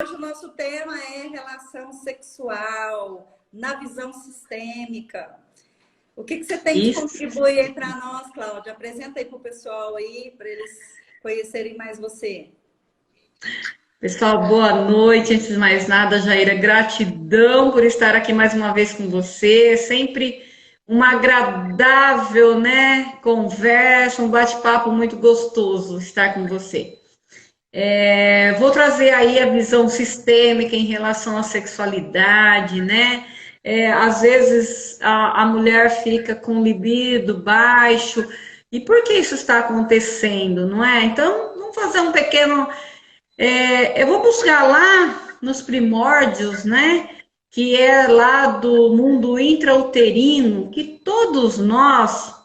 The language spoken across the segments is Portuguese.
Hoje o nosso tema é relação sexual na visão sistêmica. O que você tem de Isso. contribuir aí para nós, Cláudia? Apresenta aí para o pessoal aí, para eles conhecerem mais você. Pessoal, boa noite. Antes de mais nada, Jaira, gratidão por estar aqui mais uma vez com você. Sempre uma agradável, né, conversa, um bate-papo muito gostoso estar com você. Vou trazer aí a visão sistêmica em relação à sexualidade, né? Às vezes a mulher fica com libido baixo. E por que isso está acontecendo, não é? Então, vamos fazer um pequeno. Eu vou buscar lá nos primórdios, né? Que é lá do mundo intrauterino, que todos nós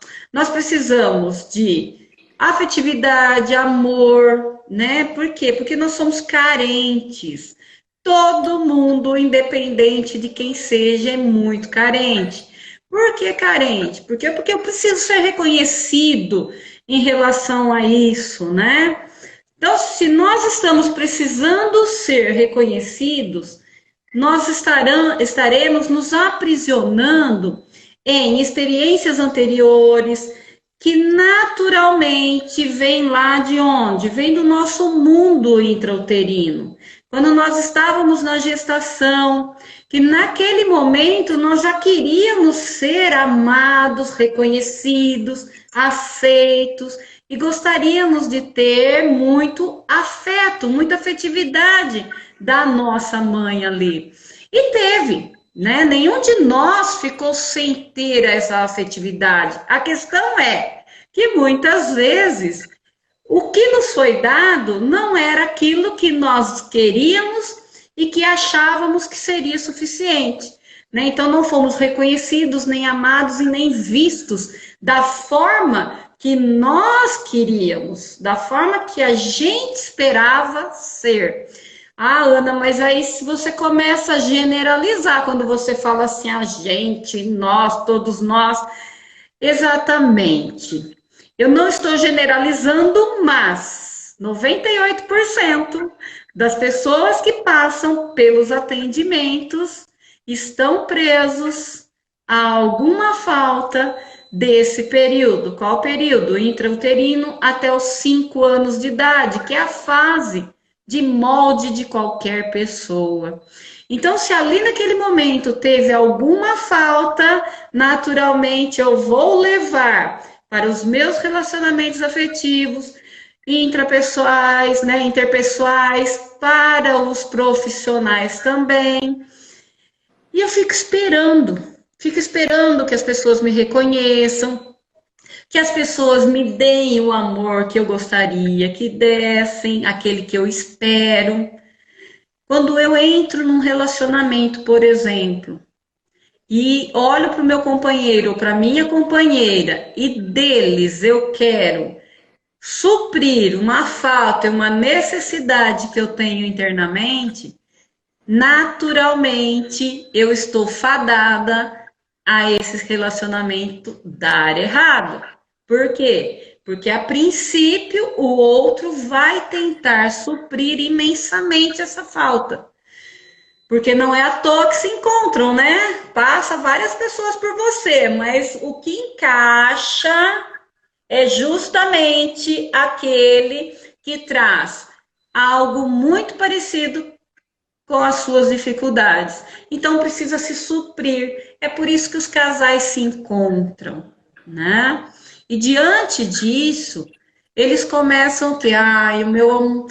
precisamos de afetividade, amor, né? Por quê? Porque nós somos carentes. Todo mundo, independente de quem seja, é muito carente. Por que carente? Porque eu preciso ser reconhecido em relação a isso, né? Então, se nós estamos precisando ser reconhecidos, nós estaremos nos aprisionando em experiências anteriores que naturalmente vêm lá de onde? Vem do nosso mundo intrauterino. Quando nós estávamos na gestação, que naquele momento nós já queríamos ser amados, reconhecidos, aceitos, e gostaríamos de ter muito afeto, muita afetividade da nossa mãe ali. E teve, né? Nenhum de nós ficou sem ter essa afetividade. A questão é que muitas vezes o que nos foi dado não era aquilo que nós queríamos e que achávamos que seria suficiente. Né? Então não fomos reconhecidos, nem amados e nem vistos da forma que nós queríamos, da forma que a gente esperava ser. Ah, Ana, mas aí se você começa a generalizar quando você fala assim, a gente, nós, todos nós, exatamente. Eu não estou generalizando, mas 98% das pessoas que passam pelos atendimentos estão presos a alguma falta desse período. Qual período? Intrauterino até os 5 anos de idade, que é a fase de molde de qualquer pessoa. Então, se ali naquele momento teve alguma falta, naturalmente eu vou levar para os meus relacionamentos afetivos, intrapessoais, né, interpessoais, para os profissionais também. E eu fico esperando que as pessoas me reconheçam, que as pessoas me deem o amor que eu gostaria que dessem, aquele que eu espero. Quando eu entro num relacionamento, por exemplo, e olho para o meu companheiro ou para a minha companheira e deles eu quero suprir uma falta, uma necessidade que eu tenho internamente, naturalmente eu estou fadada a esse relacionamento dar errado. Por quê? Porque a princípio o outro vai tentar suprir imensamente essa falta. Porque não é à toa que se encontram, né? Passa várias pessoas por você, mas o que encaixa é justamente aquele que traz algo muito parecido com as suas dificuldades. Então precisa se suprir. É por isso que os casais se encontram, né? E diante disso, eles começam que, o meu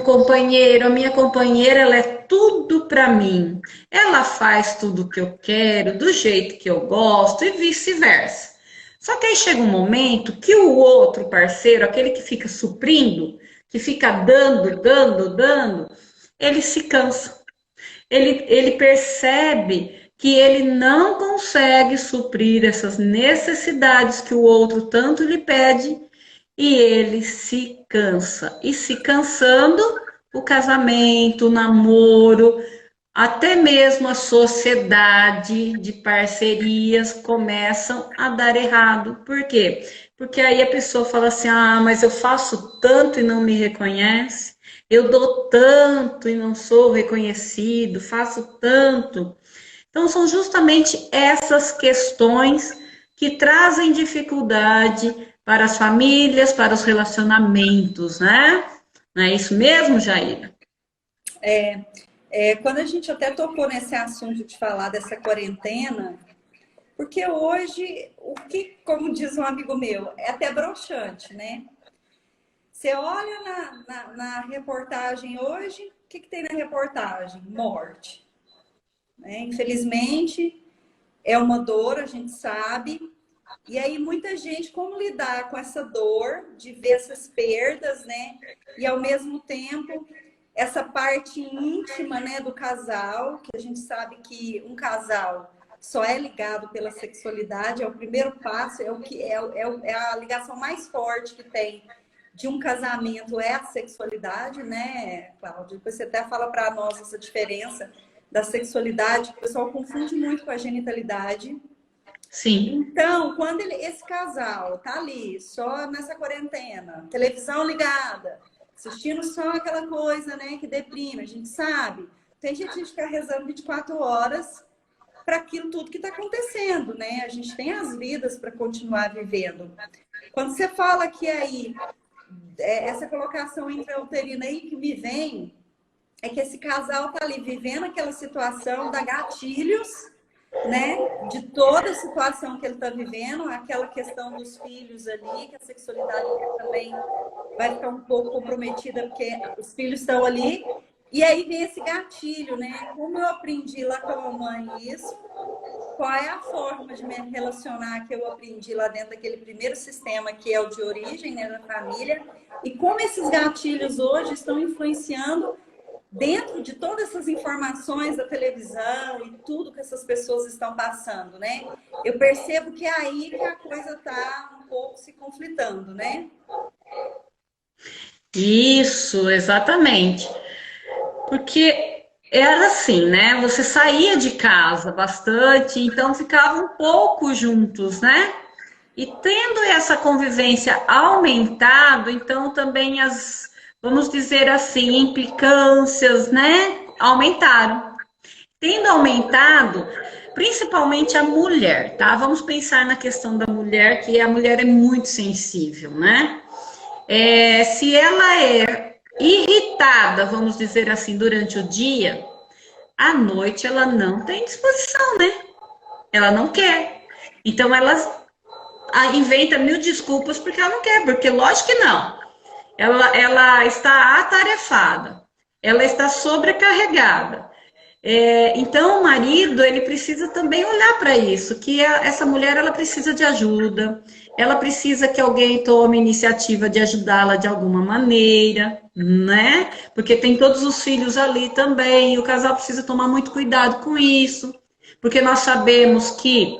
companheiro, a minha companheira, ela é tudo para mim. Ela faz tudo o que eu quero, do jeito que eu gosto e vice-versa. Só que aí chega um momento que o outro parceiro, aquele que fica suprindo, que fica dando, ele se cansa. Ele percebe que ele não consegue suprir essas necessidades que o outro tanto lhe pede e ele se cansa. E se cansando, o casamento, o namoro, até mesmo a sociedade de parcerias começam a dar errado. Por quê? Porque aí a pessoa fala assim, mas eu faço tanto e não me reconhece. eu dou tanto e não sou reconhecido, faço tanto. Então, são justamente essas questões que trazem dificuldade para as famílias, para os relacionamentos, né? Não é isso mesmo, Jair? Quando a gente até tocou nesse assunto de falar dessa quarentena, porque hoje, como diz um amigo meu, é até broxante, né? Você olha na reportagem hoje, o que tem na reportagem? Morte. Né? Infelizmente, é uma dor, a gente sabe. E aí, muita gente, como lidar com essa dor de ver essas perdas, né? E ao mesmo tempo, essa parte íntima, né, do casal, que a gente sabe que um casal só é ligado pela sexualidade, é o primeiro passo, é a ligação mais forte que tem de um casamento, é a sexualidade, né, Cláudia? Depois você até fala para nós essa diferença da sexualidade, que o pessoal confunde muito com a genitalidade. Sim. Então, quando esse casal tá ali, só nessa quarentena, televisão ligada, assistindo só aquela coisa, né, que deprime, a gente sabe. Tem gente que fica rezando 24 horas para aquilo tudo que está acontecendo, né? A gente tem as vidas para continuar vivendo. Quando você fala que aí, essa colocação intrauterina aí que me vem, é que esse casal tá ali vivendo aquela situação, dá gatilhos, né, de toda a situação que ele está vivendo, aquela questão dos filhos ali, que a sexualidade também vai ficar um pouco comprometida, porque os filhos estão ali, e aí vem esse gatilho, né? Como eu aprendi lá com a mamãe isso, qual é a forma de me relacionar que eu aprendi lá dentro daquele primeiro sistema, que é o de origem, né, da família, e como esses gatilhos hoje estão influenciando dentro de todas essas informações da televisão e tudo que essas pessoas estão passando, né? Eu percebo que é aí que a coisa está um pouco se conflitando, né? Isso, exatamente. Porque era assim, né? Você saía de casa bastante, então ficavam um pouco juntos, né? E tendo essa convivência aumentado, então também vamos dizer assim, implicâncias, né? Aumentaram. Tendo aumentado, principalmente a mulher, tá? Vamos pensar na questão da mulher, que a mulher é muito sensível, né? Se ela é irritada, vamos dizer assim, durante o dia, à noite ela não tem disposição, né? Ela não quer. Então ela inventa mil desculpas porque ela não quer, porque lógico que não. Ela está atarefada, ela está sobrecarregada. Então o marido ele precisa também olhar para isso, que essa mulher ela precisa de ajuda, ela precisa que alguém tome iniciativa de ajudá-la de alguma maneira, né? Porque tem todos os filhos ali também, e o casal precisa tomar muito cuidado com isso, porque nós sabemos que,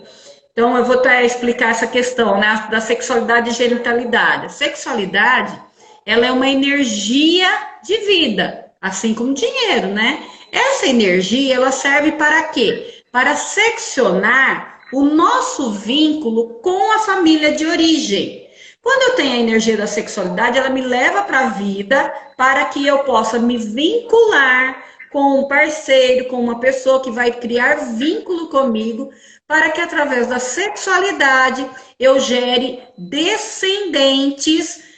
então eu vou até explicar essa questão, né, da sexualidade e genitalidade. A sexualidade, ela é uma energia de vida, assim como dinheiro, né? Essa energia, ela serve para quê? Para seccionar o nosso vínculo com a família de origem. Quando eu tenho a energia da sexualidade, ela me leva para a vida para que eu possa me vincular com um parceiro, com uma pessoa que vai criar vínculo comigo, para que através da sexualidade eu gere descendentes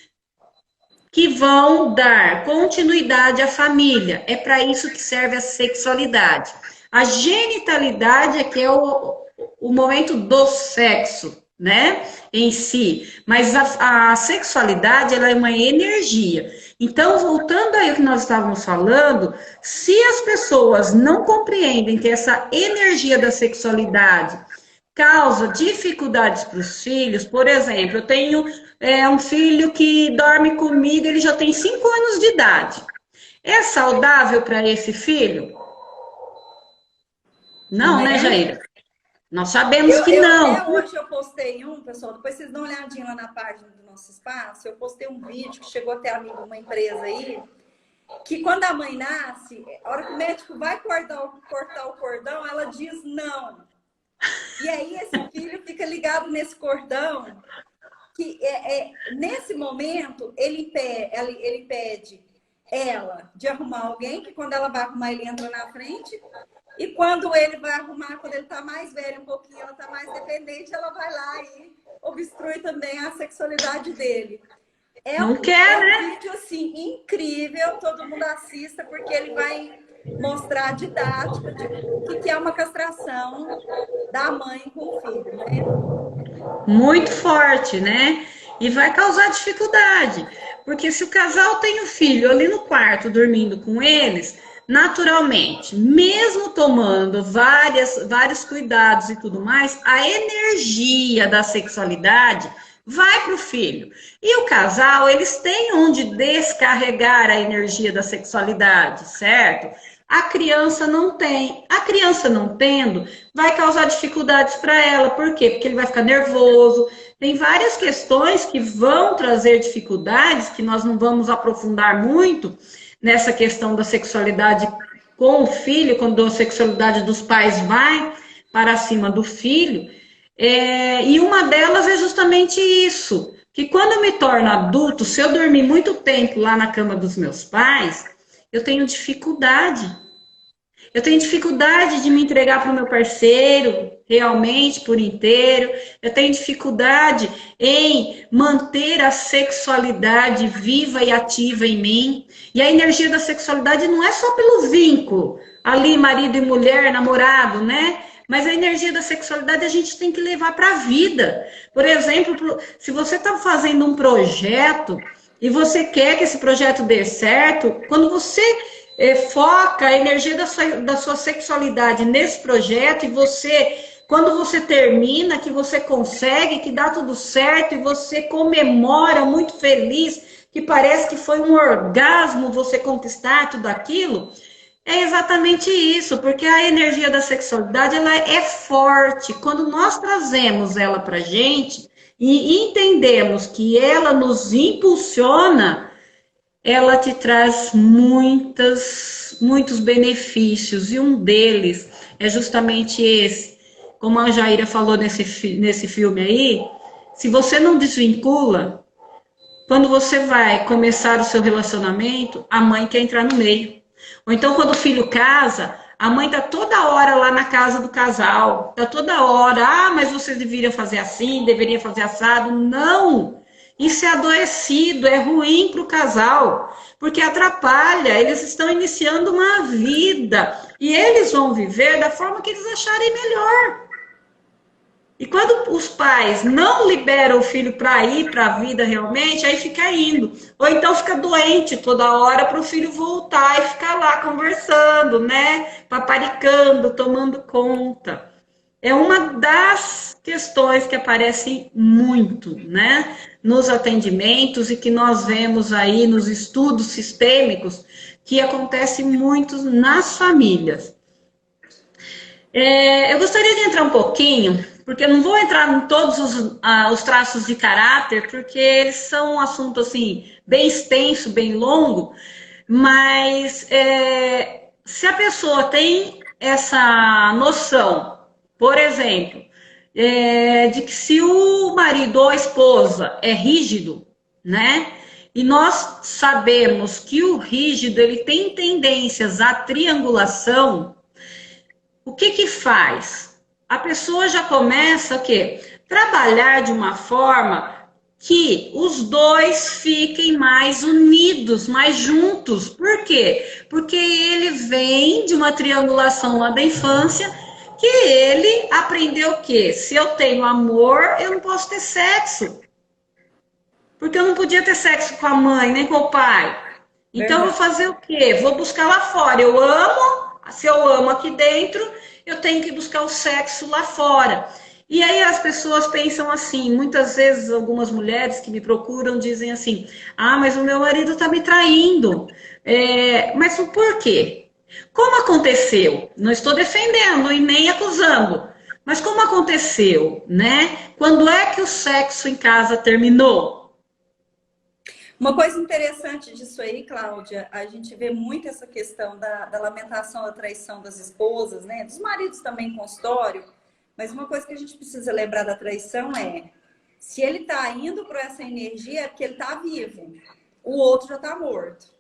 que vão dar continuidade à família. É para isso que serve a sexualidade. A genitalidade é que é o momento do sexo, né, em si. Mas a sexualidade, ela é uma energia. Então, voltando aí ao que nós estávamos falando, se as pessoas não compreendem que essa energia da sexualidade causa dificuldades para os filhos, por exemplo, eu tenho um filho que dorme comigo, ele já tem 5 anos de idade. É saudável para esse filho? Não, né, Jaira? Nós sabemos que não. Até hoje eu postei pessoal, depois vocês dão uma olhadinha lá na página do nosso espaço, eu postei um vídeo que chegou até a mim de uma empresa aí, que quando a mãe nasce, a hora que o médico vai cortar o cordão, ela diz não. E aí esse filho fica ligado nesse cordão, que nesse momento ele pede ela de arrumar alguém, que quando ela vai arrumar, ele entra na frente. E quando ele vai arrumar, quando ele tá mais velho um pouquinho, ela tá mais dependente, ela vai lá e obstrui também a sexualidade dele. Não quer, né? Um vídeo, assim, incrível, todo mundo assista, porque ele vai mostrar a didática de o que é uma castração da mãe com o filho, né? Muito forte, né? E vai causar dificuldade, porque se o casal tem o filho ali no quarto dormindo com eles, naturalmente, mesmo tomando vários cuidados e tudo mais, a energia da sexualidade vai para o filho. E o casal, eles têm onde descarregar a energia da sexualidade, certo? A criança não tem. A criança não tendo, vai causar dificuldades para ela. Por quê? Porque ele vai ficar nervoso. Tem várias questões que vão trazer dificuldades, que nós não vamos aprofundar muito nessa questão da sexualidade com o filho, quando a sexualidade dos pais vai para cima do filho. E uma delas é justamente isso, que quando eu me torno adulto, se eu dormir muito tempo lá na cama dos meus pais, eu tenho dificuldade. Eu tenho dificuldade de me entregar para o meu parceiro realmente por inteiro. Eu tenho dificuldade em manter a sexualidade viva e ativa em mim. E a energia da sexualidade não é só pelo vínculo, ali marido e mulher, namorado, né? Mas a energia da sexualidade a gente tem que levar para a vida. Por exemplo, se você está fazendo um projeto e você quer que esse projeto dê certo, quando você foca a energia da sua sexualidade nesse projeto e você, quando você termina, que você consegue, que dá tudo certo e você comemora muito feliz, que parece que foi um orgasmo você conquistar tudo aquilo, é exatamente isso, porque a energia da sexualidade ela é forte. Quando nós trazemos ela pra gente e entendemos que ela nos impulsiona, ela te traz muitos benefícios, e um deles é justamente esse. Como a Jaira falou nesse filme aí, se você não desvincula, quando você vai começar o seu relacionamento, a mãe quer entrar no meio. Ou então, quando o filho casa, a mãe tá toda hora lá na casa do casal, tá toda hora, mas vocês deveriam fazer assim, deveriam fazer assado. Não! Isso é adoecido, é ruim para o casal, porque atrapalha, eles estão iniciando uma vida e eles vão viver da forma que eles acharem melhor. E quando os pais não liberam o filho para ir para a vida realmente, aí fica indo. Ou então fica doente toda hora para o filho voltar e ficar lá conversando, né? Paparicando, tomando conta. É uma das questões que aparecem muito, né? Nos atendimentos e que nós vemos aí nos estudos sistêmicos, que acontece muito nas famílias. Eu gostaria de entrar um pouquinho, porque eu não vou entrar em todos os traços de caráter, porque eles são um assunto assim, bem extenso, bem longo, mas se a pessoa tem essa noção, por exemplo, de que se o marido ou a esposa é rígido, né? E nós sabemos que o rígido ele tem tendências à triangulação, o que que faz? A pessoa já começa o quê? Trabalhar de uma forma que os dois fiquem mais unidos, mais juntos. Por quê? Porque ele vem de uma triangulação lá da infância, que ele aprendeu o quê? Se eu tenho amor, eu não posso ter sexo. Porque eu não podia ter sexo com a mãe, nem com o pai. Então, eu vou fazer o quê? Vou buscar lá fora. Eu amo, se eu amo aqui dentro, eu tenho que buscar o sexo lá fora. E aí as pessoas pensam assim, muitas vezes algumas mulheres que me procuram dizem assim, mas o meu marido está me traindo. Mas por quê? Como aconteceu? Não estou defendendo e nem acusando. Mas como aconteceu, né? Quando é que o sexo em casa terminou? Uma coisa interessante disso aí, Cláudia, a gente vê muito essa questão da lamentação da traição das esposas, né? Dos maridos também em consultório. Mas uma coisa que a gente precisa lembrar da traição é, se ele está indo para essa energia, é porque ele está vivo. O outro já está morto.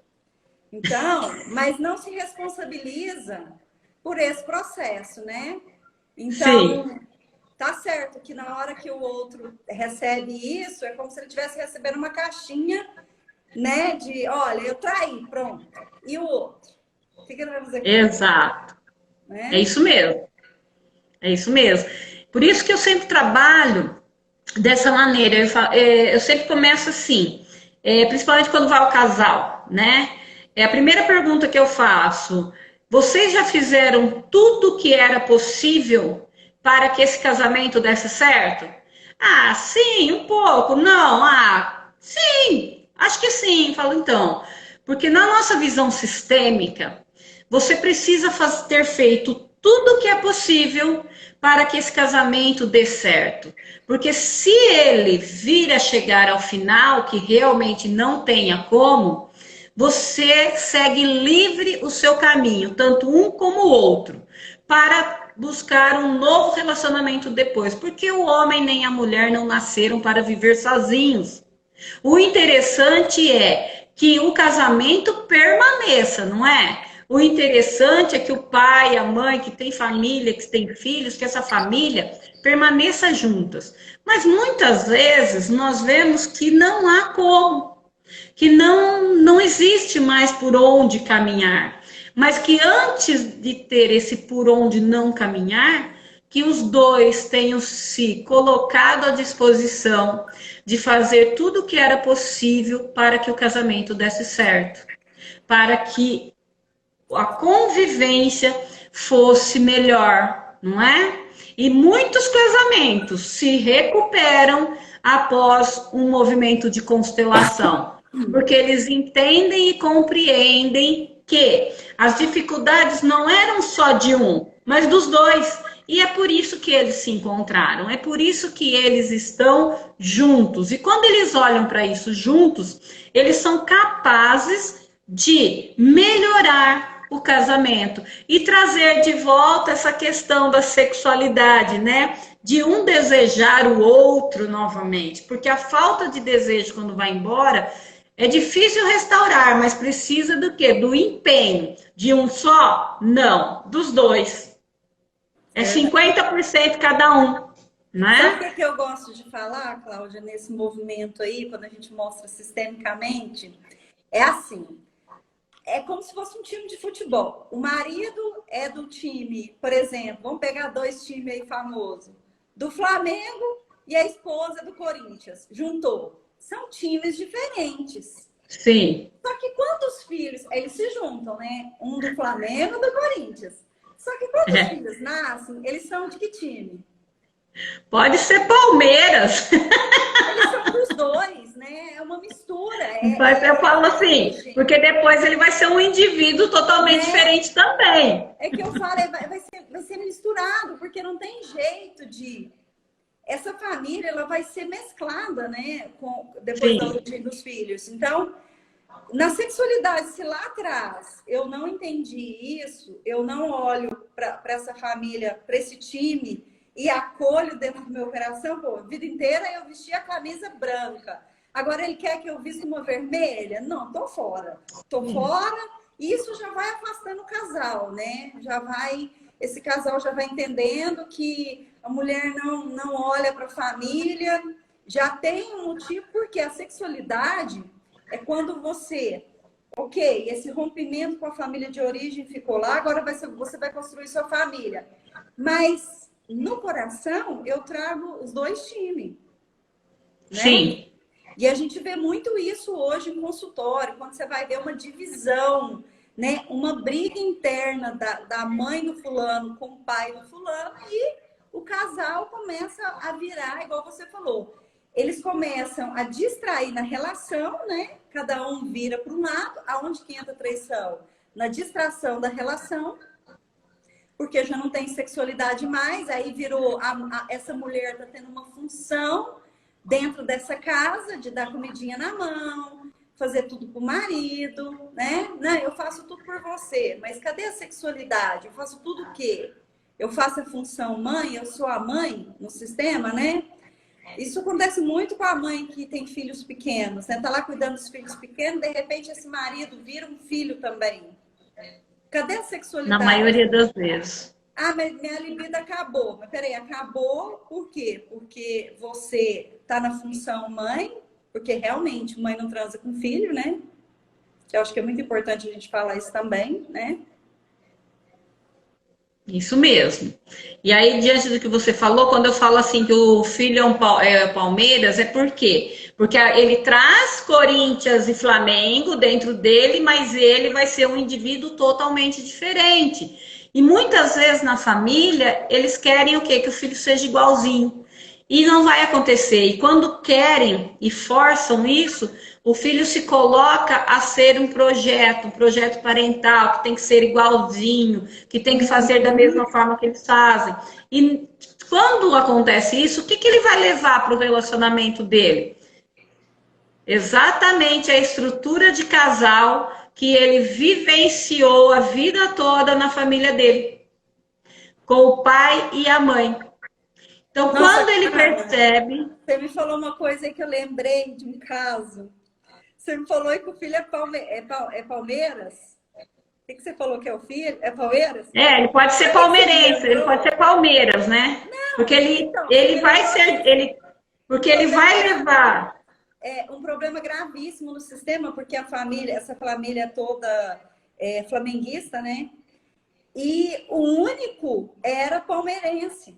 Então, mas não se responsabiliza por esse processo, né? Sim, Então, tá certo que na hora que o outro recebe isso, é como se ele estivesse recebendo uma caixinha, né? De, olha, eu traí, pronto. E o outro? O que ele vai fazer com isso, exato. É né? isso mesmo. É isso mesmo. Por isso que eu sempre trabalho dessa maneira. Eu sempre começo assim, principalmente quando vai ao casal, né? É a primeira pergunta que eu faço. Vocês já fizeram tudo o que era possível para que esse casamento desse certo? Ah, sim, um pouco. Não, sim, acho que sim. Falo então, porque na nossa visão sistêmica, você precisa ter feito tudo o que é possível para que esse casamento dê certo. Porque se ele vir a chegar ao final, que realmente não tenha como, você segue livre o seu caminho, tanto um como o outro, para buscar um novo relacionamento depois. Porque o homem nem a mulher não nasceram para viver sozinhos. O interessante é que o casamento permaneça, não é? O interessante é que o pai, a mãe, que tem família, que tem filhos, que essa família permaneça juntas. Mas muitas vezes nós vemos que não há como, que não existe mais por onde caminhar. Mas que antes de ter esse por onde não caminhar, que os dois tenham se colocado à disposição de fazer tudo o que era possível para que o casamento desse certo, para que a convivência fosse melhor, não é? E muitos casamentos se recuperam após um movimento de constelação, porque eles entendem e compreendem que as dificuldades não eram só de um, mas dos dois. E é por isso que eles se encontraram, é por isso que eles estão juntos. E quando eles olham para isso juntos, eles são capazes de melhorar o casamento e trazer de volta essa questão da sexualidade, né? De um desejar o outro novamente, porque a falta de desejo quando vai embora é difícil restaurar, mas precisa do quê? Do empenho. De um só? Não, dos dois. É Verdade. 50% cada um, Sabe o né? que eu gosto de falar, Cláudia, nesse movimento aí, quando a gente mostra sistemicamente? É assim, é como se fosse um time de futebol. O marido é do time, por exemplo, vamos pegar dois times aí famosos, do Flamengo e a esposa do Corinthians. Juntou. São times diferentes. Sim. Só que quantos filhos, eles se juntam, né? Um do Flamengo e do Corinthians. Só que quantos É. filhos nascem, eles são de que time? Pode ser Palmeiras. Eles são dos dois, né? É uma mistura, Mas eu é falo a assim, origem, porque depois ele vai ser um indivíduo totalmente né? diferente também. É que eu falo, vai ser misturado, porque não tem jeito de. Essa família ela vai ser mesclada, né? Depois da Sim, origem dos filhos. Então, na sexualidade, se lá atrás eu não entendi isso, eu não olho para essa família, para esse time e acolho dentro do meu coração, pô, a vida inteira eu vesti a camisa branca. Agora ele quer que eu vista uma vermelha? Não, tô fora. Tô fora. Isso já vai afastando o casal, né? Esse casal já vai entendendo que a mulher não olha para a família, já tem um motivo, porque a sexualidade é quando você, ok, esse rompimento com a família de origem ficou lá, agora você vai construir sua família. Mas no coração eu trago os dois times, né? sim, E a gente vê muito isso hoje em consultório, quando você vai ver uma divisão, né? Uma briga interna da mãe do fulano com o pai do fulano e o casal começa a virar, igual você falou. Eles começam a distrair na relação, né? Cada um vira para um lado, aonde que entra a traição? Na distração da relação, porque já não tem sexualidade mais, aí virou, essa mulher está tendo uma função dentro dessa casa, de dar comidinha na mão, fazer tudo pro marido, né? Não, eu faço tudo por você, mas cadê a sexualidade? Eu faço tudo o quê? Eu faço a função mãe, eu sou a mãe no sistema, né? Isso acontece muito com a mãe que tem filhos pequenos, né? Tá lá cuidando dos filhos pequenos, de repente esse marido vira um filho também. Cadê a Na sexualidade? maioria das vezes. Ah, mas minha libido acabou. Mas peraí, acabou por quê? Porque você tá na função mãe, porque realmente mãe não transa com filho, né? Eu acho que é muito importante a gente falar isso também, né? Isso mesmo. E aí, diante do que você falou, quando eu falo assim que o filho é Palmeiras, é por quê? Porque ele traz Corinthians e Flamengo dentro dele, mas ele vai ser um indivíduo totalmente diferente. E muitas vezes na família, eles querem o quê? Que o filho seja igualzinho. E não vai acontecer. E quando querem e forçam isso, o filho se coloca a ser um projeto parental, que tem que ser igualzinho, que tem que fazer da mesma forma que eles fazem. E quando acontece isso, o que, que ele vai levar para o relacionamento dele? Exatamente a estrutura de casal que ele vivenciou a vida toda na família dele, com o pai e a mãe. Então, Nossa, quando ele cara, percebe. você me falou uma coisa aí que eu lembrei de um caso. Você me falou que o filho é Palmeiras? O que você falou que é o filho? É Palmeiras? Ele pode ser Sabe o que você me palmeirense, ele pode lembrou? ser Palmeiras, né? Porque Então, você ele me vai lembrou ser, um porque ele problema vai levar. um problema gravíssimo no sistema, porque a família, essa família toda é flamenguista, né? E o único era palmeirense.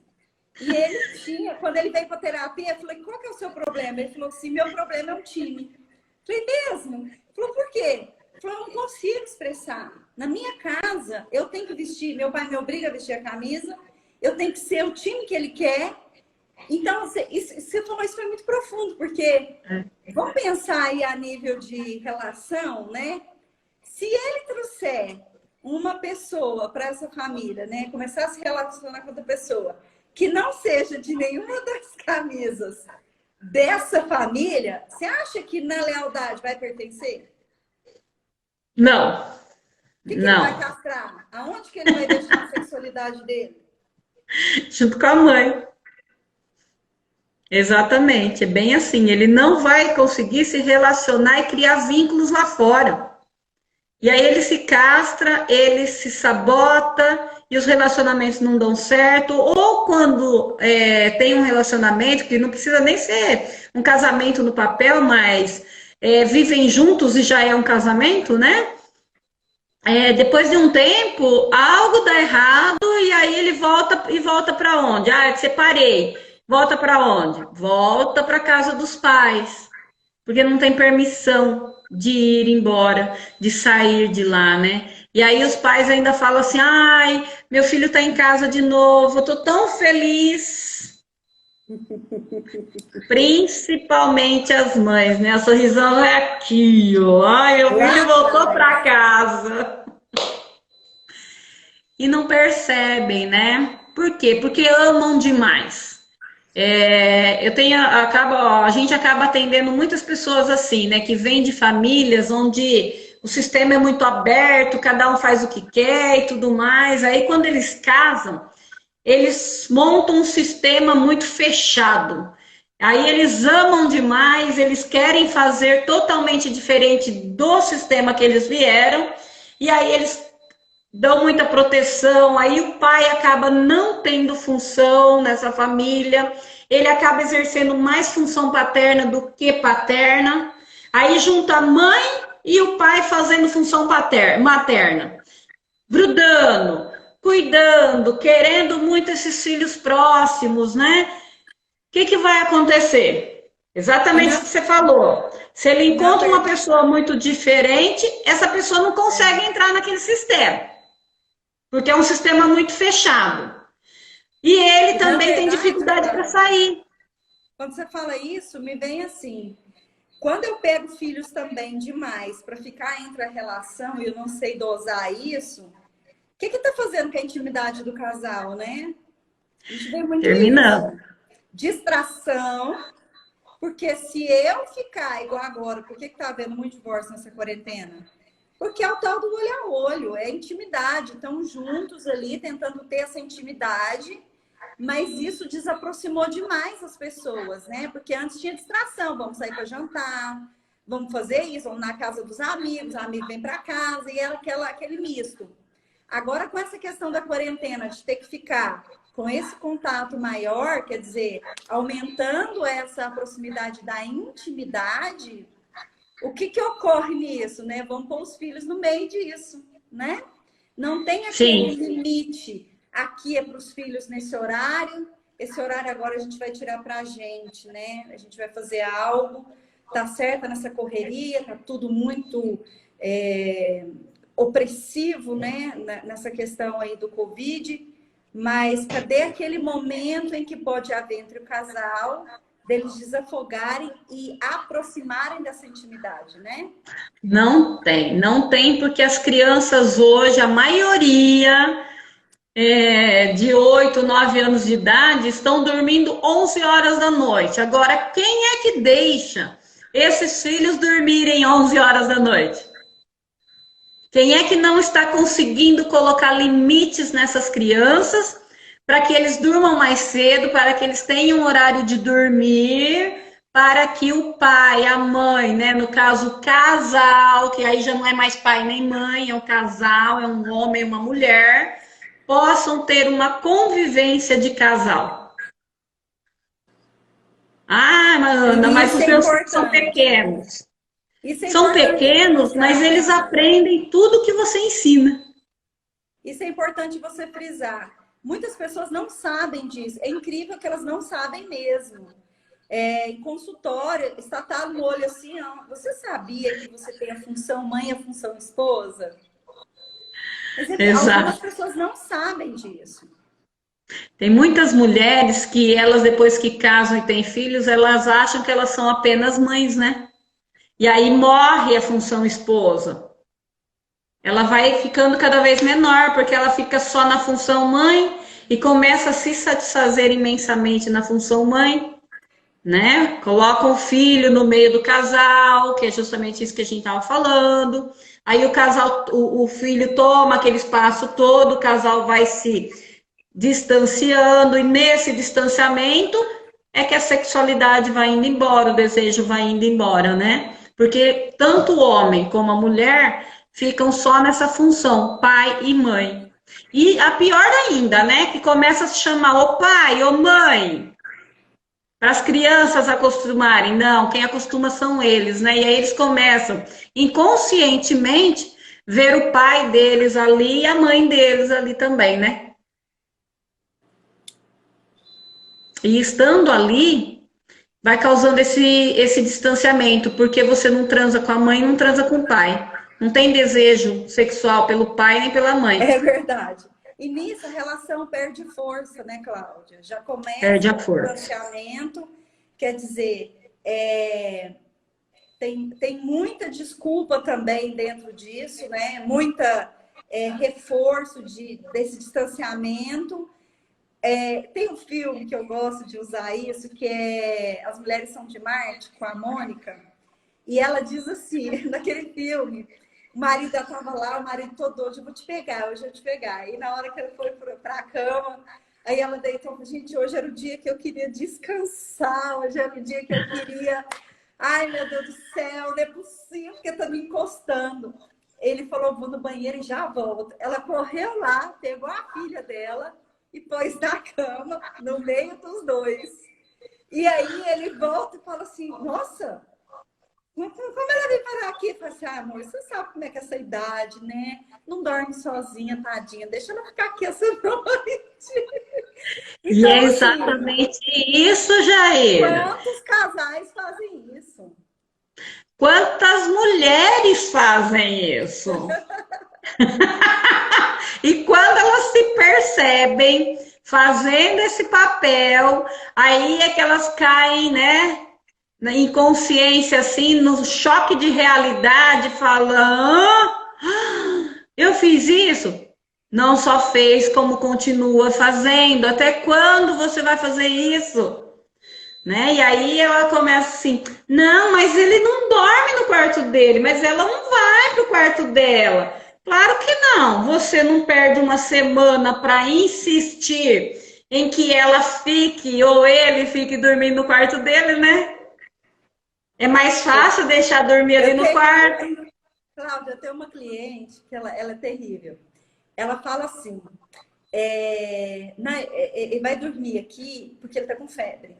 E ele tinha, quando ele veio para terapia, eu falei, qual que é o seu problema? Ele falou assim, meu problema é um time. Eu falei, mesmo? Ele falou, por quê? Ele falou, eu não consigo expressar. Na minha casa, eu tenho que vestir, meu pai me obriga a vestir a camisa, eu tenho que ser o time que ele quer. Então, você falou, isso foi muito profundo, porque vamos pensar aí a nível de relação, né? Se ele trouxer uma pessoa para essa família, né? Começar a se relacionar com outra pessoa, que não seja de nenhuma das camisas dessa família, você acha que na lealdade vai pertencer? Não, O que ele vai não. castrar? Aonde que ele vai deixar a sexualidade dele? Junto com a mãe. Exatamente, é bem assim. Ele não vai conseguir se relacionar e criar vínculos lá fora. E aí ele se castra, ele se sabota e os relacionamentos não dão certo. Ou quando tem um relacionamento, que não precisa nem ser um casamento no papel, mas vivem juntos e já é um casamento, né? Depois de um tempo, algo dá errado e aí ele volta para onde? Ah, separei. Volta para onde? Volta para casa dos pais, porque não tem permissão de ir embora, de sair de lá, né? E aí os pais ainda falam assim: "Ai, meu filho está em casa de novo, eu tô tão feliz". Principalmente as mães, né? A sorrisão é aqui, ó. Ai, meu filho Lá voltou atrás. para casa. E não percebem, né? Por quê? Porque amam demais. A gente acaba atendendo muitas pessoas assim, né? Que vêm de famílias onde o sistema é muito aberto, cada um faz o que quer e tudo mais. Aí quando eles casam, eles montam um sistema muito fechado. Aí eles amam demais, eles querem fazer totalmente diferente do sistema que eles vieram, e aí eles dão muita proteção, aí o pai acaba não tendo função nessa família, ele acaba exercendo mais função paterna do que paterna, aí junta a mãe e o pai fazendo função materna, grudando, cuidando, querendo muito esses filhos próximos, né? O que vai acontecer? E Exatamente o na, que você falou. Se ele e na encontra uma verdade, pessoa muito diferente, essa pessoa não consegue entrar naquele sistema, porque é um sistema muito fechado. E ele na também tem verdade, dificuldade para cara, sair. quando você fala isso, me vem assim. Quando eu pego filhos também demais para ficar entre a relação e eu não sei dosar isso, o que está fazendo com a intimidade do casal, né? A gente vê muito Terminando. isso. Distração, porque se eu ficar igual agora, por que está havendo muito divórcio nessa quarentena? Porque é o tal do olho a olho, é intimidade. Estão juntos ali, tentando ter essa intimidade. Mas isso desaproximou demais as pessoas, né? Porque antes tinha distração, vamos sair para jantar, vamos fazer isso, vamos na casa dos amigos, o amigo vem para casa, e era aquele misto. Agora, com essa questão da quarentena, de ter que ficar com esse contato maior, quer dizer, aumentando essa proximidade da intimidade, o que ocorre nisso, né? Vamos pôr os filhos no meio disso, né? Não tem aquele limite. Aqui é para os filhos nesse horário, esse horário agora a gente vai tirar para a gente, né? A gente vai fazer algo, tá certo nessa correria, tá tudo muito opressivo, né? Nessa questão aí do Covid, mas cadê aquele momento em que pode haver entre o casal, deles desafogarem e aproximarem dessa intimidade, né? Não tem, porque as crianças hoje, a maioria de 8, 9 anos de idade estão dormindo 11 horas da noite. Agora, quem é que deixa esses filhos dormirem 11 horas da noite? Quem é que não está conseguindo colocar limites nessas crianças para que eles durmam mais cedo, para que eles tenham horário de dormir, para que o pai, a mãe, né, no caso o casal, que aí já não é mais pai nem mãe, é um casal, é um homem e uma mulher, possam ter uma convivência de casal. Ah, Ana, mas os meus filhos são pequenos. São pequenos, mas eles aprendem tudo que você ensina. Isso é importante você frisar. Muitas pessoas não sabem disso. É incrível que elas não sabem mesmo. Em consultório, estatar no olho assim, ó, você sabia que você tem a função mãe e a função esposa? Mas algumas pessoas não sabem disso. Tem muitas mulheres que elas, depois que casam e têm filhos, elas acham que elas são apenas mães, né? E aí morre a função esposa. Ela vai ficando cada vez menor, porque ela fica só na função mãe e começa a se satisfazer imensamente na função mãe, né? Coloca o filho no meio do casal, que é justamente isso que a gente estava falando. Aí o casal, o filho toma aquele espaço todo, o casal vai se distanciando, e nesse distanciamento é que a sexualidade vai indo embora, o desejo vai indo embora, né? Porque tanto o homem como a mulher ficam só nessa função, pai e mãe. E a pior ainda, né? Que começa a se chamar o pai ou mãe, para as crianças acostumarem. Não, quem acostuma são eles, né? E aí eles começam, inconscientemente, ver o pai deles ali e a mãe deles ali também, né? E estando ali, vai causando esse distanciamento, porque você não transa com a mãe, não transa com o pai. Não tem desejo sexual pelo pai nem pela mãe. É verdade. E nisso a relação perde força, né, Cláudia? Já começa perde a o força. distanciamento, quer dizer, tem muita desculpa também dentro disso, né? Muita reforço desse distanciamento. Tem um filme que eu gosto de usar isso, que é As Mulheres São de Marte, com a Mônica, e ela diz assim, naquele filme, o marido estava lá, o marido todo, hoje eu vou te pegar, hoje eu vou te pegar. E na hora que ela foi para a cama, aí ela deitou, gente, hoje era o dia que eu queria descansar, hoje era o dia que eu queria... Ai, meu Deus do céu, não é possível, porque tá me encostando. Ele falou, vou no banheiro e já volto. Ela correu lá, pegou a filha dela e pôs na cama, no meio dos dois. E aí ele volta e fala assim, nossa, como ela veio parar aqui? Eu falei assim, amor, você sabe como é que é essa idade, né? Não dorme sozinha, tadinha, deixa ela ficar aqui essa noite. Então, e é exatamente assim, isso, Jair. Quantos casais fazem isso? Quantas mulheres fazem isso? E quando elas se percebem fazendo esse papel, aí é que elas caem, né? Na inconsciência, assim, no choque de realidade, falando, eu fiz isso? Não só fez, como continua fazendo. Até quando você vai fazer isso? Né? E aí ela começa assim, não, mas ele não dorme no quarto dele, mas ela não vai pro quarto dela. Claro que não, você não perde uma semana para insistir em que ela fique ou ele fique dormindo no quarto dele, né? É mais fácil deixar dormir ali Eu no quarto. tenho, Cláudia, eu tenho uma cliente que ela é terrível. Ela fala assim, ele vai dormir aqui porque ele tá com febre.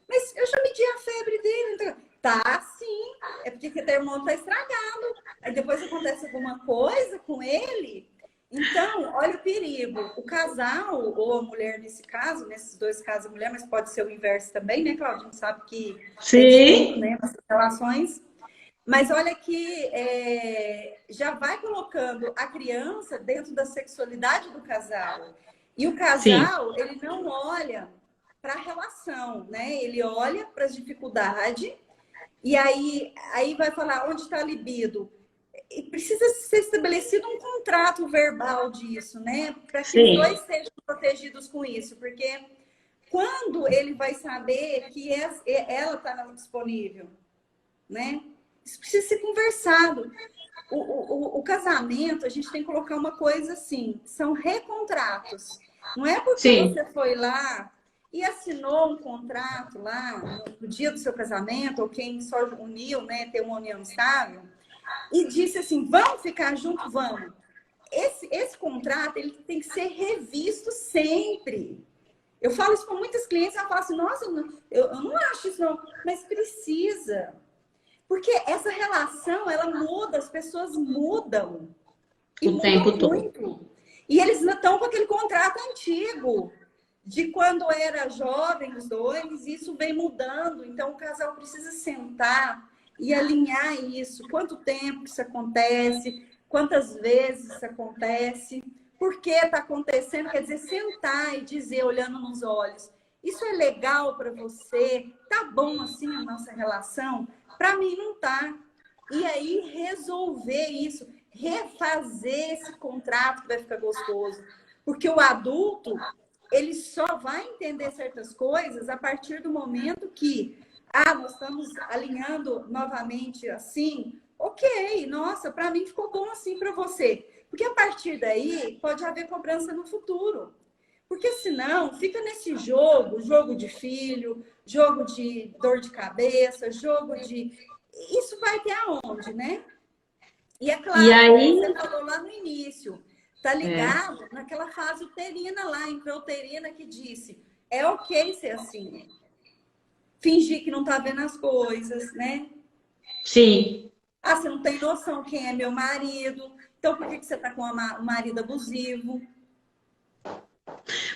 Mas eu já medi a febre dele. Então, tá, sim. É porque o termômetro tá estragado. Aí depois acontece alguma coisa com ele. Então, olha o perigo. O casal, ou a mulher nesse caso, nesses dois casos, a mulher, mas pode ser o inverso também, né, Cláudia? A gente sabe que tem tudo, Sim, né, essas relações. Mas olha que já vai colocando a criança dentro da sexualidade do casal. E o sim, casal, ele não olha para a relação, né? Ele olha para as dificuldades e aí vai falar onde está a libido. E precisa ser estabelecido um contrato verbal disso, né? Para que os sim. dois sejam protegidos com isso, porque quando ele vai saber que ela está disponível, né? Isso precisa ser conversado. O casamento, a gente tem que colocar uma coisa assim, são recontratos. Não é porque Sim. você foi lá e assinou um contrato lá no dia do seu casamento, ou quem só uniu, né, ter uma união estável, e disse assim, vamos ficar juntos, vamos. Esse contrato, ele tem que ser revisto sempre. Eu falo isso com muitas clientes, elas falam assim, nossa, eu não acho isso não, mas precisa. Porque essa relação, ela muda, as pessoas mudam. E O tempo mudam todo. muito. E eles ainda estão com aquele contrato antigo, de quando era jovem os dois, e isso vem mudando. Então, o casal precisa sentar e alinhar isso. Quanto tempo isso acontece? Quantas vezes isso acontece? Por que está acontecendo? Quer dizer, sentar e dizer, olhando nos olhos, isso é legal para você? Tá bom assim a nossa relação? Para mim não tá. E aí resolver isso, refazer esse contrato que vai ficar gostoso. Porque o adulto, ele só vai entender certas coisas a partir do momento que, nós estamos alinhando novamente assim, ok, nossa, para mim ficou bom assim para você. Porque a partir daí pode haver cobrança no futuro. Porque senão fica nesse jogo de filho, jogo de dor de cabeça, jogo de. Isso vai ter aonde, né? E é E claro, como aí, você falou lá no início, tá é, ligado naquela fase uterina lá, intrauterina, que disse, é ok ser assim. Fingir que não tá vendo as coisas, né? sim. Ah, você não tem noção quem é meu marido. Então, por que você tá com um marido abusivo?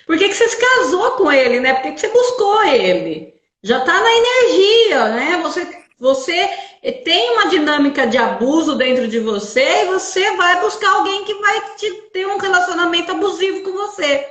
Por que que você se casou com ele, né? Por que que você buscou ele? Já tá na energia, né? Você tem uma dinâmica de abuso dentro de você e você vai buscar alguém que vai ter um relacionamento abusivo com você.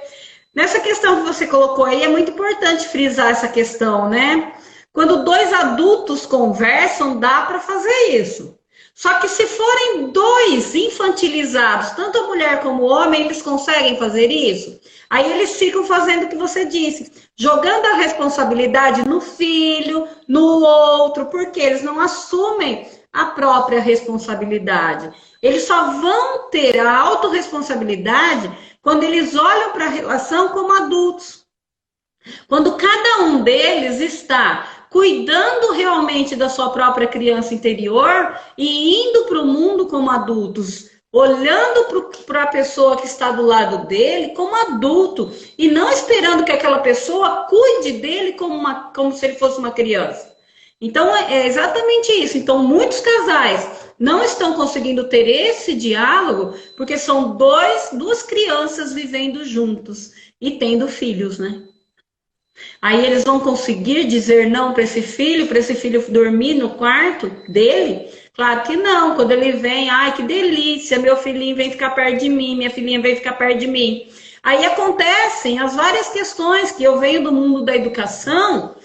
Nessa questão que você colocou aí, é muito importante frisar essa questão, né? Quando dois adultos conversam, dá para fazer isso. Só que se forem dois infantilizados, tanto a mulher como o homem, eles conseguem fazer isso? Aí eles ficam fazendo o que você disse, jogando a responsabilidade no filho, no outro, porque eles não assumem a própria responsabilidade. Eles só vão ter a autorresponsabilidade quando eles olham para a relação como adultos. Quando cada um deles está cuidando realmente da sua própria criança interior e indo para o mundo como adultos, olhando para a pessoa que está do lado dele como adulto e não esperando que aquela pessoa cuide dele como se ele fosse uma criança. Então, é exatamente isso. Então, muitos casais não estão conseguindo ter esse diálogo porque são duas crianças vivendo juntos e tendo filhos, né? Aí eles vão conseguir dizer não para esse filho dormir no quarto dele? Claro que não. Quando ele vem, ai que delícia, meu filhinho vem ficar perto de mim, minha filhinha vem ficar perto de mim. Aí acontecem as várias questões que eu venho do mundo da educação,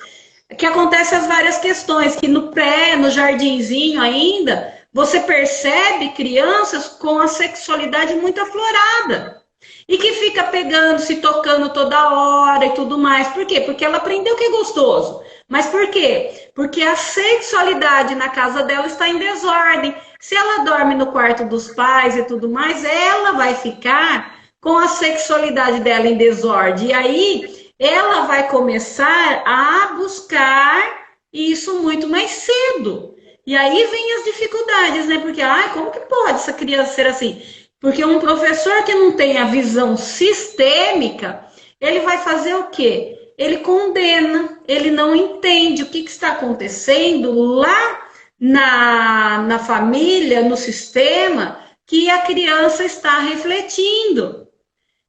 que acontecem as várias questões, que no pré, no jardinzinho ainda, você percebe crianças com a sexualidade muito aflorada. E que fica pegando, se tocando toda hora e tudo mais. Por quê? Porque ela aprendeu que é gostoso. Mas por quê? Porque a sexualidade na casa dela está em desordem. Se ela dorme no quarto dos pais e tudo mais, ela vai ficar com a sexualidade dela em desordem. E aí ela vai começar a buscar isso muito mais cedo. E aí vem as dificuldades, né? Porque, como que pode essa criança ser assim? Porque um professor que não tem a visão sistêmica, ele vai fazer o quê? Ele condena, ele não entende o que está acontecendo lá na família, no sistema, que a criança está refletindo.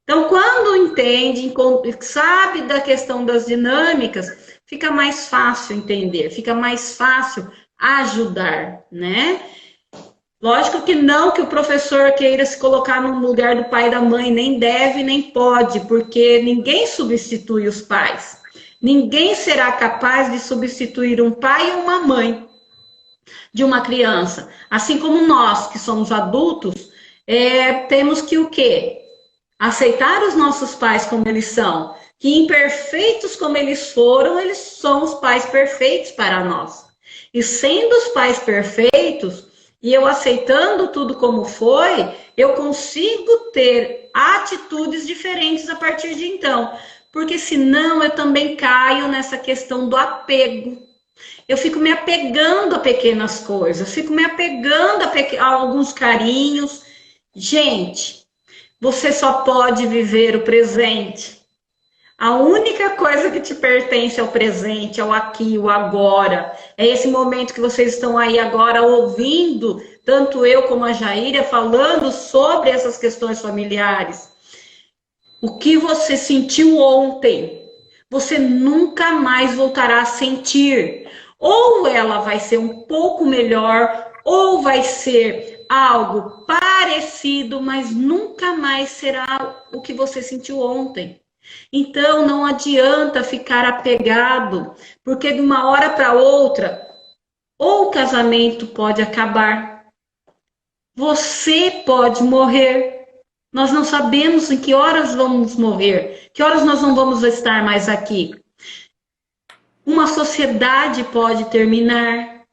Então, quando entende, sabe da questão das dinâmicas, fica mais fácil entender, fica mais fácil ajudar, né? Lógico que não que o professor queira se colocar no lugar do pai e da mãe, nem deve, nem pode, porque ninguém substitui os pais. Ninguém será capaz de substituir um pai ou uma mãe de uma criança. Assim como nós, que somos adultos, temos que o quê? Aceitar os nossos pais como eles são, que imperfeitos como eles foram, eles são os pais perfeitos para nós. E sendo os pais perfeitos, e eu aceitando tudo como foi, eu consigo ter atitudes diferentes a partir de então. Porque senão eu também caio nessa questão do apego. Eu fico me apegando a pequenas coisas, fico me apegando a alguns carinhos. Gente, você só pode viver o presente. A única coisa que te pertence é o presente, é o aqui, o agora. É esse momento que vocês estão aí agora ouvindo, tanto eu como a Jaíra, falando sobre essas questões familiares. O que você sentiu ontem, você nunca mais voltará a sentir. Ou ela vai ser um pouco melhor, ou vai ser algo parecido, mas nunca mais será o que você sentiu ontem. Então, não adianta ficar apegado, porque de uma hora para outra, ou o casamento pode acabar, você pode morrer. Nós não sabemos em que horas vamos morrer, que horas nós não vamos estar mais aqui. Uma sociedade pode terminar.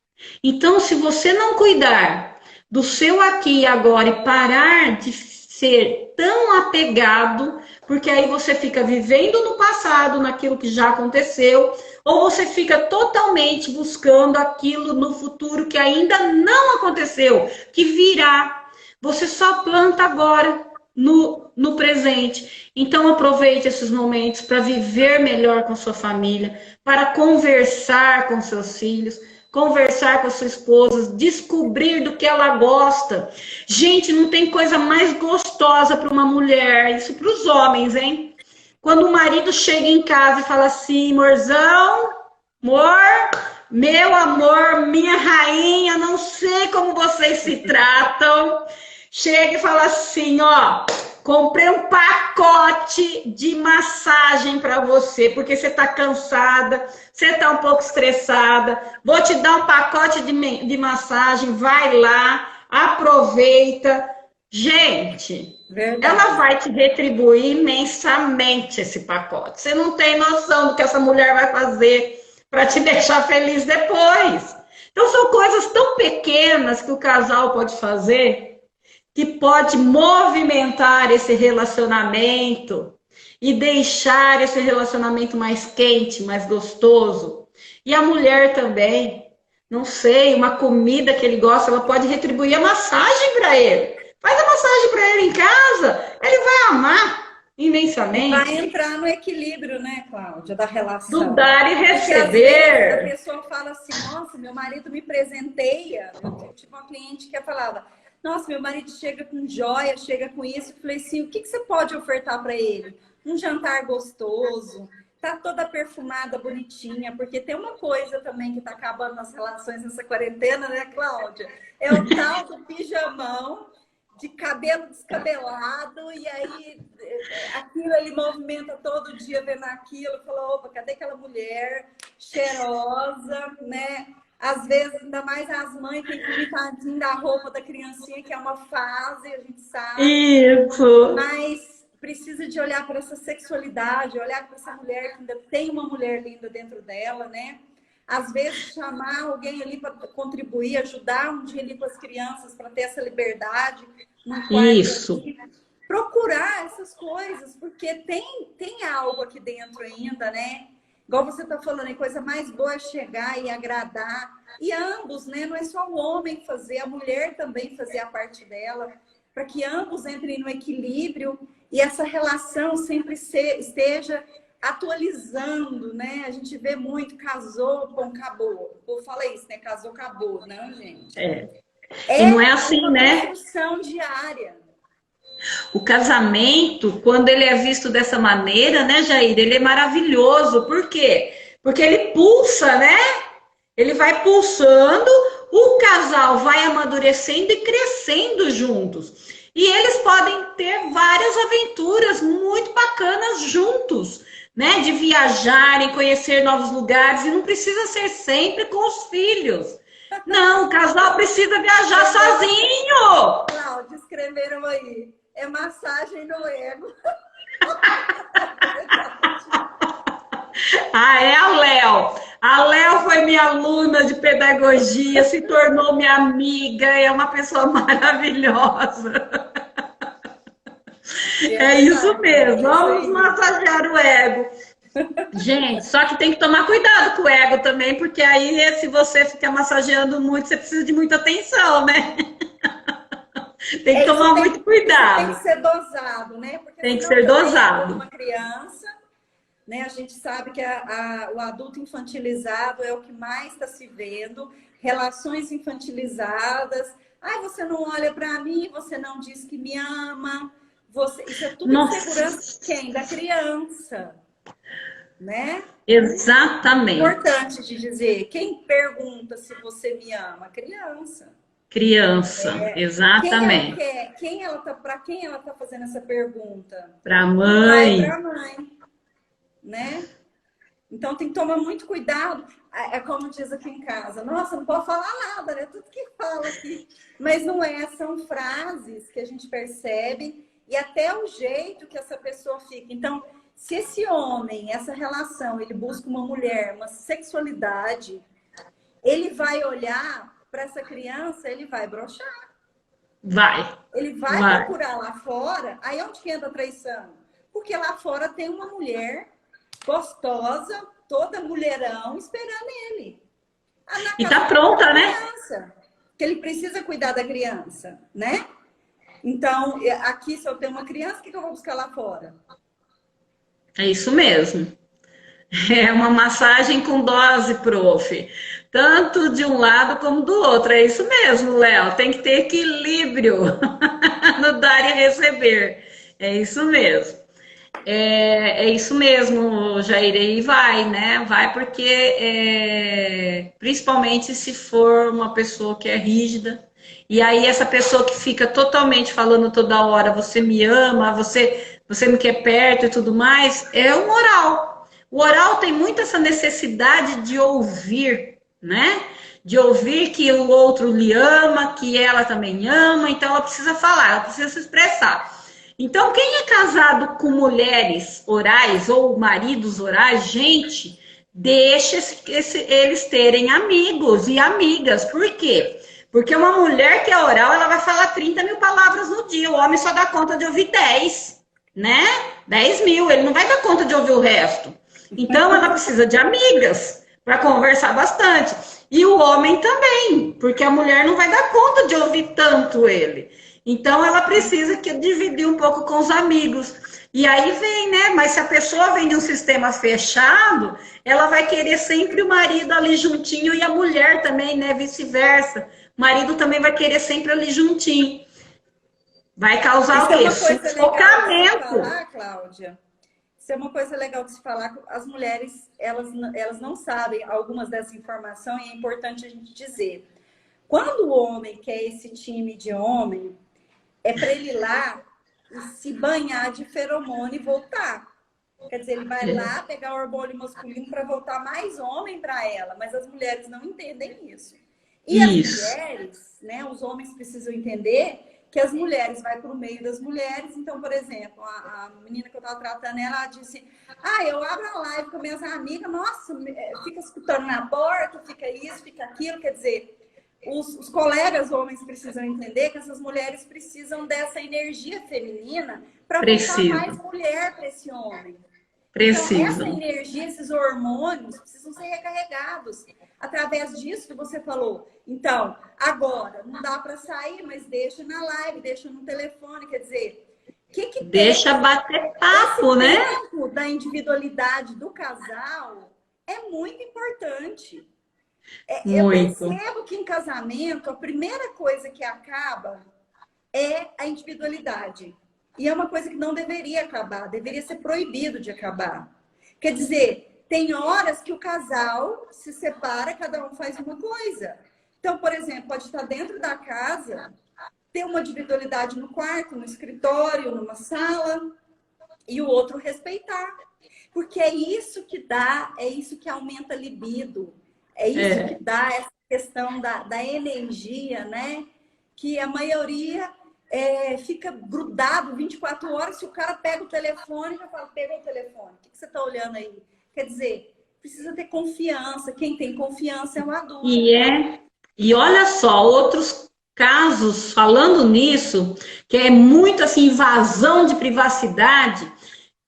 Então, se você não cuidar do seu aqui e agora e parar de ser tão apegado, porque aí você fica vivendo no passado, naquilo que já aconteceu, ou você fica totalmente buscando aquilo no futuro que ainda não aconteceu, que virá. Você só planta agora no presente. Então aproveite esses momentos para viver melhor com sua família, para conversar com seus filhos, conversar com a sua esposa, descobrir do que ela gosta. Gente, não tem coisa mais gostosa para uma mulher, isso para os homens, hein? Quando o marido chega em casa e fala assim, amorzão, amor, meu amor, minha rainha, não sei como vocês se tratam. Chega e fala assim, ó, comprei um pacote de massagem para você, porque você tá cansada, você tá um pouco estressada. Vou te dar um pacote de massagem, vai lá, aproveita. Gente, verdade, ela vai te retribuir imensamente esse pacote. Você não tem noção do que essa mulher vai fazer para te deixar feliz depois. Então, são coisas tão pequenas que o casal pode fazer, que pode movimentar esse relacionamento e deixar esse relacionamento mais quente, mais gostoso. E a mulher também, não sei, uma comida que ele gosta, ela pode retribuir a massagem para ele. Faz a massagem para ele em casa, ele vai amar imensamente. Vai entrar no equilíbrio, né, Cláudia, da relação. Do dar e receber. A pessoa fala assim, nossa, meu marido me presenteia. Eu tive uma cliente que falava, nossa, meu marido chega com joia, chega com isso. Eu falei assim, o que você pode ofertar para ele? Um jantar gostoso, tá toda perfumada, bonitinha, porque tem uma coisa também que tá acabando nas relações nessa quarentena, né, Cláudia? É o tal do pijamão, de cabelo descabelado, e aí aquilo ele movimenta todo dia vendo aquilo, falou, opa, cadê aquela mulher cheirosa, né? Às vezes, ainda mais as mães que tem que tadinho da roupa da criancinha, que é uma fase, a gente sabe. Isso! Mas precisa de olhar para essa sexualidade, olhar para essa mulher que ainda tem uma mulher linda dentro dela, né? Às vezes, chamar alguém ali para contribuir, ajudar um dia ali com as crianças para ter essa liberdade. Isso! procurar essas coisas, porque tem algo aqui dentro ainda, né? Igual você está falando, a coisa mais boa é chegar e agradar. E ambos, né? Não é só o homem fazer, a mulher também fazer a parte dela, para que ambos entrem no equilíbrio e essa relação sempre esteja atualizando, né? A gente vê muito, casou, bom, acabou. O povo fala isso, né? Casou, acabou. Não, gente. E não é assim, uma né? construção diária. O casamento, quando ele é visto dessa maneira, né, Jair, ele é maravilhoso. Por quê? Porque ele pulsa, né? Ele vai pulsando, o casal vai amadurecendo e crescendo juntos. E eles podem ter várias aventuras muito bacanas juntos, né? De viajarem, conhecer novos lugares, e não precisa ser sempre com os filhos. Não, o casal precisa viajar sozinho. Cláudia, escreveram aí. É massagem no ego. Ah, é a Léo. A Léo foi minha aluna de pedagogia, se tornou minha amiga, é uma pessoa maravilhosa. É isso mesmo, vamos massagear o ego. Gente, só que tem que tomar cuidado com o ego também, porque aí se você ficar massageando muito, você precisa de muita atenção, né? Tem que tomar muito cuidado. Tem que ser dosado, né? Porque tem que ser dosado. Uma criança, né? A gente sabe que o adulto infantilizado é o que mais está se vendo. Relações infantilizadas. Ai, você não olha para mim, você não diz que me ama. Isso é tudo insegurança de quem? Da criança. Né? Exatamente. Importante de dizer. Quem pergunta se você me ama? Criança. Criança, exatamente. Para quem ela tá fazendo essa pergunta? Para a mãe. Para a mãe, né? Então tem que tomar muito cuidado. É como diz aqui em casa. Nossa, não pode falar nada, né? Tudo que fala aqui. Mas não é, são frases que a gente percebe e até o jeito que essa pessoa fica. Então, se esse homem, essa relação, ele busca uma mulher, uma sexualidade, ele vai olhar para essa criança, ele vai broxar. Vai. Ele vai procurar lá fora. Aí onde que entra a traição? Porque lá fora tem uma mulher gostosa, toda mulherão, esperando ele. E tá pronta, né? Que ele precisa cuidar da criança, né? Então, aqui, se eu tenho uma criança, o que eu vou buscar lá fora? É isso mesmo. É uma massagem com dose, prof. Tanto de um lado como do outro. É isso mesmo, Léo. Tem que ter equilíbrio no dar e receber. É isso mesmo. É isso mesmo, Jair. E vai, né? Vai porque, principalmente se for uma pessoa que é rígida, e aí essa pessoa que fica totalmente falando toda hora, você me ama, você me quer perto e tudo mais, é um oral. O oral tem muito essa necessidade de ouvir, né? De ouvir que o outro lhe ama, que ela também ama, então ela precisa falar, ela precisa se expressar. Então, quem é casado com mulheres orais ou maridos orais, gente, deixa eles terem amigos e amigas. Por quê? Porque uma mulher que é oral, ela vai falar 30 mil palavras no dia. O homem só dá conta de ouvir 10, né? 10 mil, ele não vai dar conta de ouvir o resto. Então, ela precisa de amigas para conversar bastante. E o homem também, porque a mulher não vai dar conta de ouvir tanto ele. Então, ela precisa dividir um pouco com os amigos. E aí vem, né? Mas se a pessoa vem de um sistema fechado, ela vai querer sempre o marido ali juntinho e a mulher também, né? Vice-versa. O marido também vai querer sempre ali juntinho. Vai causar o quê? Sufocamento. Cláudia. Isso é uma coisa legal de se falar. As mulheres, elas não sabem algumas dessa informação e é importante a gente dizer. Quando o homem quer esse time de homem, é para ele ir lá e se banhar de feromônio e voltar. Quer dizer, ele vai lá pegar o hormônio masculino para voltar mais homem para ela, mas as mulheres não entendem isso. E as mulheres, né, os homens precisam entender que as mulheres vai para o meio das mulheres. Então, por exemplo, a menina que eu estava tratando, ela disse, eu abro a live com minhas amigas, nossa, fica escutando na porta, fica isso, fica aquilo, quer dizer... os colegas homens precisam entender que essas mulheres precisam dessa energia feminina para voltar mais mulher para esse homem. Então, essa energia, esses hormônios precisam ser recarregados através disso que você falou. Então, agora, não dá para sair, mas deixa na live, deixa no telefone, quer dizer... que deixa bater papo, né? O tempo da individualidade do casal é muito importante. Eu percebo que em casamento, a primeira coisa que acaba é a individualidade. E é uma coisa que não deveria acabar, deveria ser proibido de acabar. Quer dizer, tem horas que o casal se separa, cada um faz uma coisa. Então, por exemplo, pode estar dentro da casa, ter uma individualidade no quarto, no escritório, numa sala, e o outro respeitar. Porque é isso que dá, é isso que aumenta a libido, é isso que dá essa questão da energia, né? Que a maioria fica grudado 24 horas, se o cara pega o telefone, já fala, pegou o telefone, o que você está olhando aí? Quer dizer, precisa ter confiança, quem tem confiança é um adulto. E olha só, outros casos falando nisso, que é muito assim, invasão de privacidade,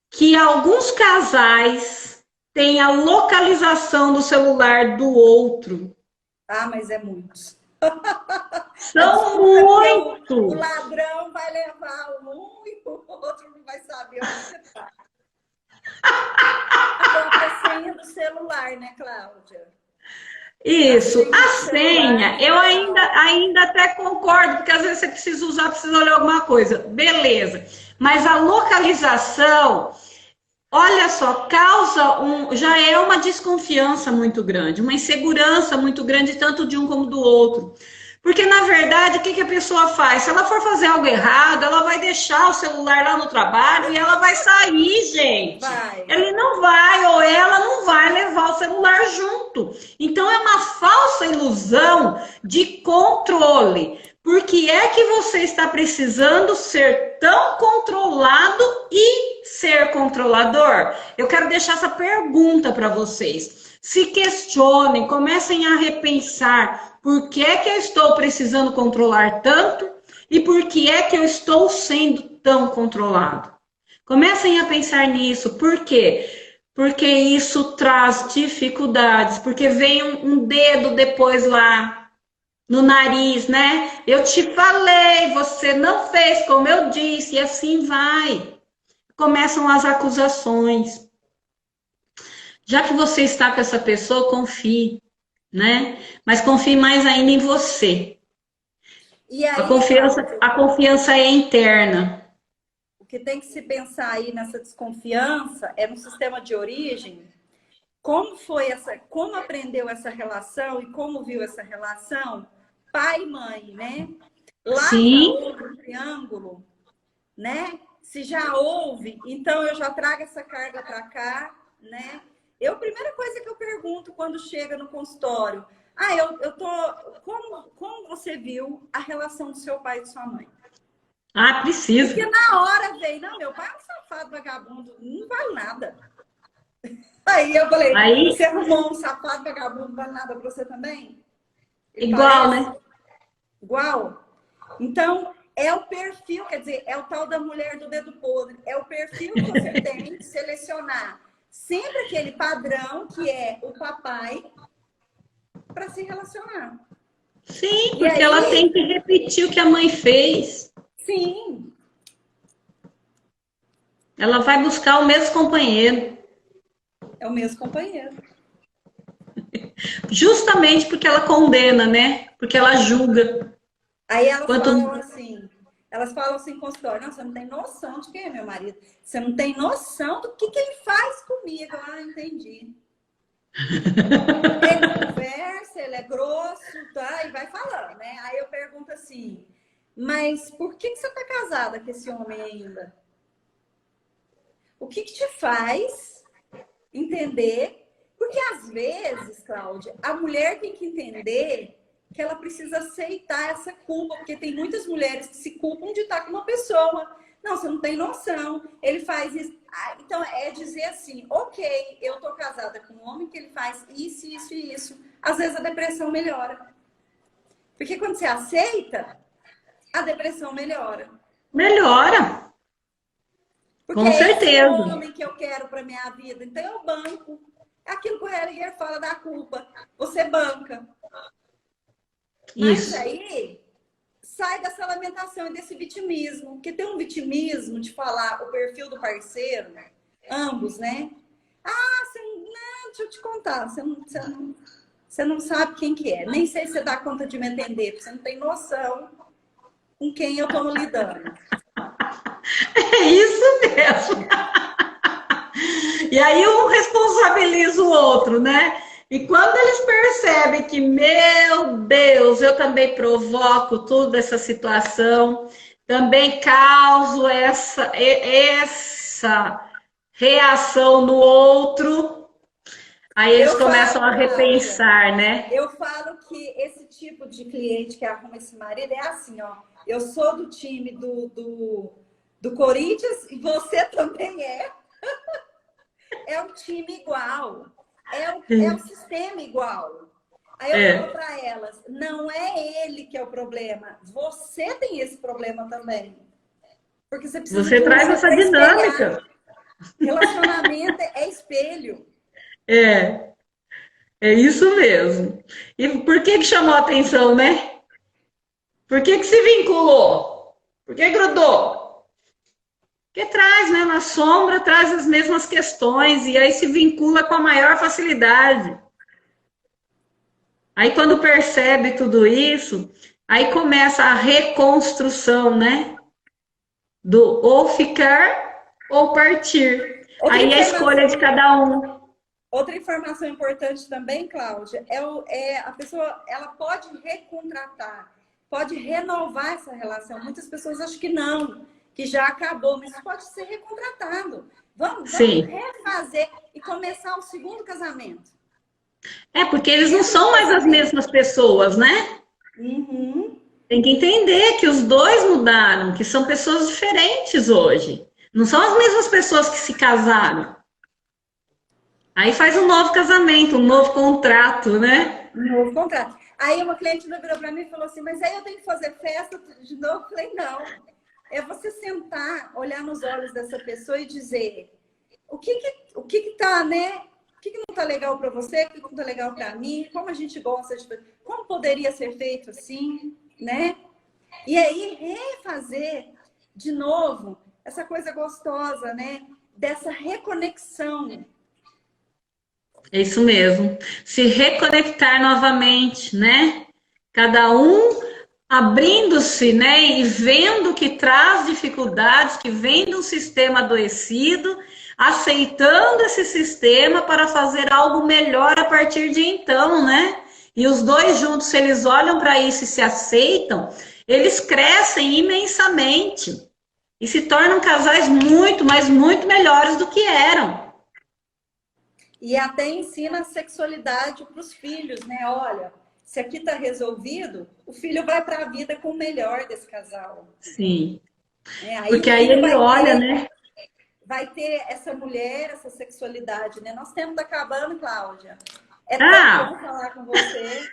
que alguns casais têm a localização do celular do outro. Ah, mas é muitos. São muitos. O ladrão vai levar um e o outro não vai saber onde você está. A senha do celular, né, Cláudia? Isso, a senha, eu ainda até concordo, porque às vezes você precisa usar, precisa olhar alguma coisa, beleza. Mas a localização, olha só, já é uma desconfiança muito grande, uma insegurança muito grande, tanto de um como do outro. Porque, na verdade, o que a pessoa faz? Se ela for fazer algo errado, ela vai deixar o celular lá no trabalho e ela vai sair, gente. Ele não vai, ou ela não vai levar o celular junto. Então, é uma falsa ilusão de controle. Por que é que você está precisando ser tão controlado e ser controlador? Eu quero deixar essa pergunta para vocês. Se questionem, comecem a repensar por que é que eu estou precisando controlar tanto e por que é que eu estou sendo tão controlado. Comecem a pensar nisso. Por quê? Porque isso traz dificuldades, porque vem um dedo depois lá no nariz, né? Eu te falei, você não fez como eu disse, e assim vai. Começam as acusações. Já que você está com essa pessoa, confie, né? Mas confie mais ainda em você. E aí, a confiança é interna. O que tem que se pensar aí nessa desconfiança é no sistema de origem. Como aprendeu essa relação e como viu essa relação pai e mãe, né? Lá no triângulo, né? Se já houve, então eu já trago essa carga para cá, né? A primeira coisa que eu pergunto quando chega no consultório, como você viu a relação do seu pai e de sua mãe? Ah, precisa. Porque na hora veio, não, meu pai é um safado vagabundo, não vale nada. Aí eu falei, você arrumou um safado vagabundo, não vale nada para você também? Igual, né? Igual. Então, é o perfil, quer dizer, é o tal da mulher do dedo podre. É o perfil que você tem de selecionar sempre aquele padrão que é o papai para se relacionar. Sim, porque ela tem que repetir o que a mãe fez. Sim. Ela vai buscar o mesmo companheiro. É o mesmo companheiro. Justamente porque ela condena, né? Porque ela julga. Aí elas falam assim, consultório, não, você não tem noção de quem é meu marido. Você não tem noção do que ele faz comigo. Entendi. Ele não conversa, ele é grosso, tá? E vai falando, né? Aí eu pergunto assim, mas por que você tá casada com esse homem ainda? O que te faz entender? Porque às vezes, Cláudia, a mulher tem que entender que ela precisa aceitar essa culpa, porque tem muitas mulheres que se culpam de estar com uma pessoa. Não, você não tem noção. Ele faz isso. Então, é dizer assim, ok, eu tô casada com um homem que ele faz isso, isso e isso. Às vezes a depressão melhora. Porque quando você aceita, a depressão melhora. Melhora, Porque com é esse certeza. homem que eu quero para minha vida. Então eu banco. É aquilo que o Heidegger fala da culpa. Você banca. Mas Isso. aí sai dessa lamentação e desse vitimismo. Porque tem um vitimismo de falar o perfil do parceiro, ambos, né? Ah, não, deixa eu te contar. Você não sabe quem que é. Nem sei se você dá conta de me entender. Porque você não tem noção com quem eu estou lidando. É isso mesmo. E aí um responsabiliza o outro, né? E quando eles percebem que, meu Deus, eu também provoco toda essa situação, também causo essa reação no outro, aí eles Eu começam falo, a Cláudia, repensar, né? eu falo que esse tipo de cliente que arruma esse marido é assim, ó. Eu sou do time do Corinthians e você também é. É um time igual. É o sistema igual. Aí eu falo É. para elas, não é ele que é o problema. Você tem esse problema também. Porque você precisa Você de um traz outro essa para espelhar. dinâmica. Relacionamento é espelho. É, é isso mesmo. E por que que chamou a atenção, né? Por que que se vinculou? Por que grudou? Porque traz, né? Na sombra traz as mesmas questões e aí se vincula com a maior facilidade. Aí quando percebe tudo isso, aí começa a reconstrução, né? Do ou ficar ou partir. Outra Aí a escolha de informação cada um. Outra informação importante também, Cláudia, a pessoa ela pode recontratar, pode renovar essa relação. Muitas pessoas acham que não, que já acabou, mas isso pode ser recontratado. Vamos Sim. refazer e começar o segundo casamento. É porque eles não Dentro do são mais as casamento. mesmas pessoas, né? Uhum. Tem que entender que os dois mudaram, que são pessoas diferentes hoje. Não são as mesmas pessoas que se casaram. Aí faz um novo casamento, um novo contrato, né? Novo contrato. Aí uma cliente virou para mim e falou assim, mas aí eu tenho que fazer festa de novo? Eu falei, não. É você sentar, olhar nos olhos dessa pessoa e dizer o que tá, né? O que não tá legal para você, o que não tá legal para mim, como a gente gosta de fazer, como poderia ser feito assim, né? E aí refazer de novo essa coisa gostosa, né? Dessa reconexão. É isso mesmo. Se reconectar novamente, né? Cada um abrindo-se, né? E vendo que traz dificuldades, que vem de um sistema adoecido, aceitando esse sistema para fazer algo melhor a partir de então, né? E os dois juntos, se eles olham para isso e se aceitam, eles crescem imensamente e se tornam casais muito, mas muito melhores do que eram. E até ensina a sexualidade para os filhos, né? Olha, se aqui está resolvido, o filho vai para a vida com o melhor desse casal. Sim. Aí o Porque aí filho ele olha, né? vai ter essa mulher, essa sexualidade, né? Nós temos acabando, Cláudia. É tão bom Ah, falar com você.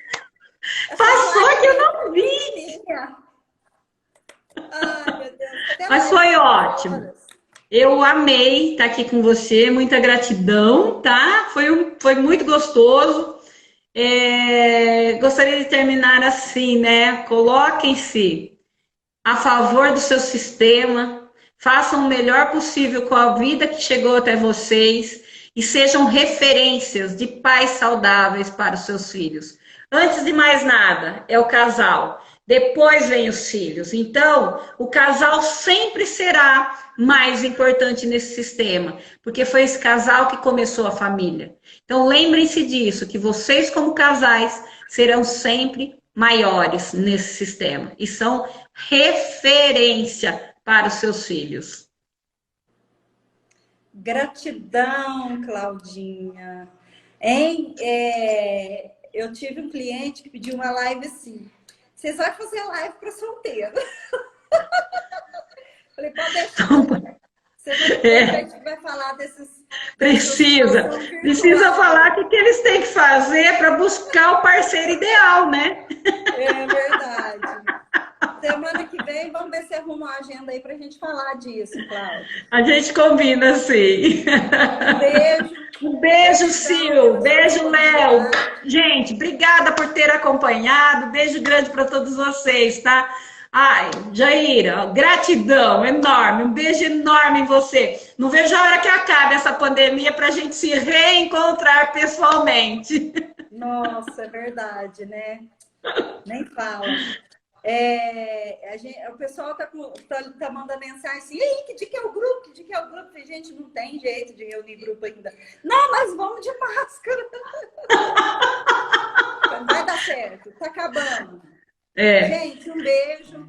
Essas passou que eu lives não vi. pequenininha. Ai, meu Deus. Cadê a Mas live foi 5 ótimo. horas? Eu amei estar aqui com você, muita gratidão, tá? Foi muito gostoso. Gostaria de terminar assim, né? Coloquem-se a favor do seu sistema, façam o melhor possível com a vida que chegou até vocês e sejam referências de pais saudáveis para os seus filhos. Antes de mais nada, é o casal. Depois vem os filhos. Então, o casal sempre será mais importante nesse sistema, porque foi esse casal que começou a família. Então, lembrem-se disso, que vocês, como casais, serão sempre maiores nesse sistema e são referência para os seus filhos. Gratidão, Claudinha. Hein? Eu tive um cliente que pediu uma live assim. Vocês vão fazer live para solteiro. Falei, pode deixar. Semana que vem a gente vai falar Precisa falar o que eles têm que fazer para buscar o parceiro ideal, né? É verdade. Semana que vem, vamos ver se arruma uma agenda aí para a gente falar disso, Cláudia. A gente combina, sim. Um beijo. Um beijo, Sil. Beijo, Léo. Gente, obrigada por ter acompanhado. Beijo grande para todos vocês, tá? Ai, Jaira, gratidão enorme. Um beijo enorme em você. Não vejo a hora que acabe essa pandemia para a gente se reencontrar pessoalmente. Nossa, é verdade, né? Nem fala. O pessoal tá mandando mensagem assim, e aí, que dia que é o grupo? Que dia que é o grupo? Gente, não tem jeito de reunir grupo ainda. Não, mas vamos de máscara. Vai dar certo, tá acabando. Gente, um beijo.